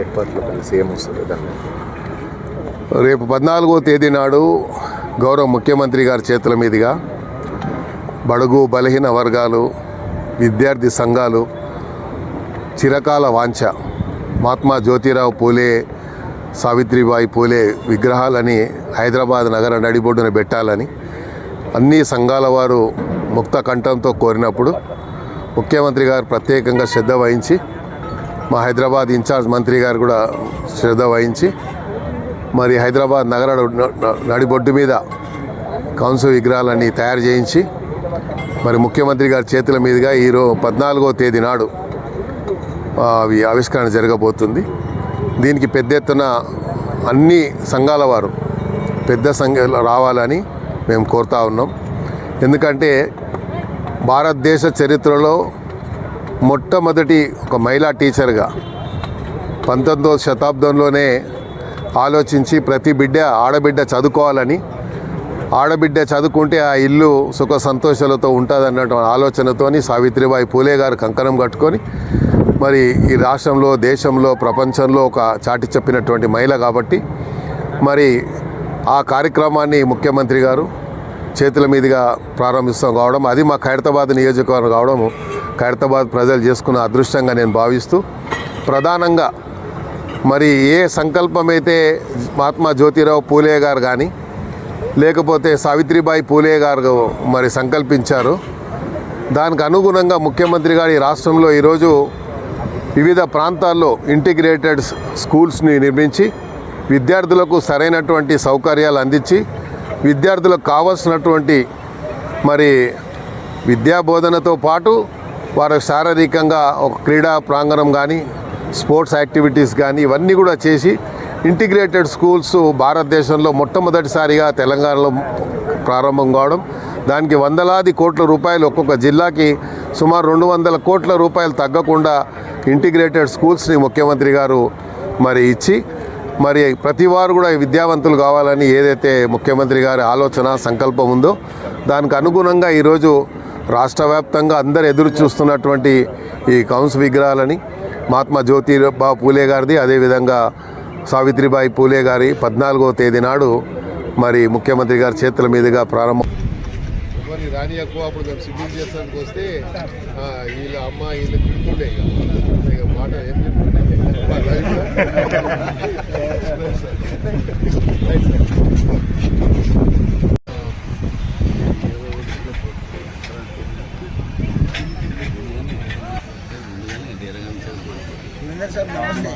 ఏర్పాట్లు సీఎం వస్తుంది దాన్ని రేపు 14వ తేదీ నాడు గౌరవ ముఖ్యమంత్రి గారి చేతుల మీదుగా బడుగు బలహీన వర్గాలు విద్యార్థి సంఘాలు చిరకాల వాంఛ మహాత్మా జ్యోతిరావు పూలే సావిత్రిబాయి పూలే విగ్రహాలని హైదరాబాద్ నగర నడిబొడ్డున పెట్టాలని అన్ని సంఘాల వారు ముక్త కంఠంతో కోరినప్పుడు ముఖ్యమంత్రి గారు ప్రత్యేకంగా శ్రద్ధ వహించి మా హైదరాబాద్ ఇన్ఛార్జ్ మంత్రి గారు కూడా శ్రద్ధ వహించి మరి హైదరాబాద్ నగర నడిబొడ్డు మీద కౌన్సిల్ విగ్రహాలన్నీ తయారు చేయించి మరి ముఖ్యమంత్రి గారి చేతుల మీదుగా ఈరోజు 14వ తేదీ నాడు అవి ఆవిష్కరణ జరగబోతుంది. దీనికి పెద్ద ఎత్తున అన్ని సంఘాల వారు పెద్ద సంఖ్యలో రావాలని మేము కోరుతా ఉన్నాం. ఎందుకంటే భారతదేశ చరిత్రలో మొట్టమొదటి ఒక మహిళా టీచర్గా 19వ శతాబ్దంలోనే ఆలోచించి ప్రతి ఆడబిడ్డ చదువుకోవాలని, ఆడబిడ్డ చదువుకుంటే ఆ ఇల్లు సుఖ సంతోషాలతో ఉంటుందన్నటువంటి ఆలోచనతోని సావిత్రిబాయి పూలే గారు కంకణం కట్టుకొని మరి ఈ రాష్ట్రంలో, దేశంలో, ప్రపంచంలో ఒక చాటి చెప్పినటువంటి మహిళ కాబట్టి మరి ఆ కార్యక్రమాన్ని ముఖ్యమంత్రి గారు చేతుల మీదుగా ప్రారంభిస్తాం కావడం, అది మా ఖైరతాబాద్ నియోజకవర్గం కావడం ఖైరతాబాద్ ప్రజలు చేసుకున్న అదృష్టంగా నేను భావిస్తూ, ప్రధానంగా మరి ఏ సంకల్పమైతే మహాత్మా జ్యోతిరావు పూలే గారు కానీ లేకపోతే సావిత్రిబాయి పూలే గారు మరి సంకల్పించారు, దానికి అనుగుణంగా ముఖ్యమంత్రి గారు ఈ రాష్ట్రంలో ఈరోజు వివిధ ప్రాంతాల్లో ఇంటిగ్రేటెడ్ స్కూల్స్ని నిర్మించి విద్యార్థులకు సరైనటువంటి సౌకర్యాలు అందించి విద్యార్థులకు కావాల్సినటువంటి మరి విద్యాబోధనతో పాటు వారు శారీరకంగా ఒక క్రీడా ప్రాంగణం కానీ స్పోర్ట్స్ యాక్టివిటీస్ కానీ ఇవన్నీ కూడా చేసి ఇంటిగ్రేటెడ్ స్కూల్స్ భారతదేశంలో మొట్టమొదటిసారిగా తెలంగాణలో ప్రారంభం కావడం, దానికి వందలాది కోట్ల రూపాయలు ఒక్కొక్క జిల్లాకి సుమారు 200 కోట్ల రూపాయలు తగ్గకుండా ఇంటిగ్రేటెడ్ స్కూల్స్ని ముఖ్యమంత్రి గారు మరి ఇచ్చి మరి ప్రతి వారు కూడా విద్యావంతులు కావాలని ఏదైతే ముఖ్యమంత్రి గారి ఆలోచన సంకల్పం ఉందో దానికి అనుగుణంగా ఈరోజు రాష్ట్ర వ్యాప్తంగా అందరు ఎదురు చూస్తున్నటువంటి ఈ కౌన్సిల్ విగ్రహాలని మహాత్మా జ్యోతిరావు పూలే గారిది, అదేవిధంగా సావిత్రిబాయి పూలే గారి 14వ తేదీ నాడు మరి ముఖ్యమంత్రి గారి చేతుల మీదుగా ప్రారంభం. రాని ఎక్కువ అప్పుడు మేము సిగ్నల్ చేస్తానికి వస్తే వీళ్ళ అమ్మ వీళ్ళు తింటుండే ఇక మాట ఏం సార్ నమస్తే.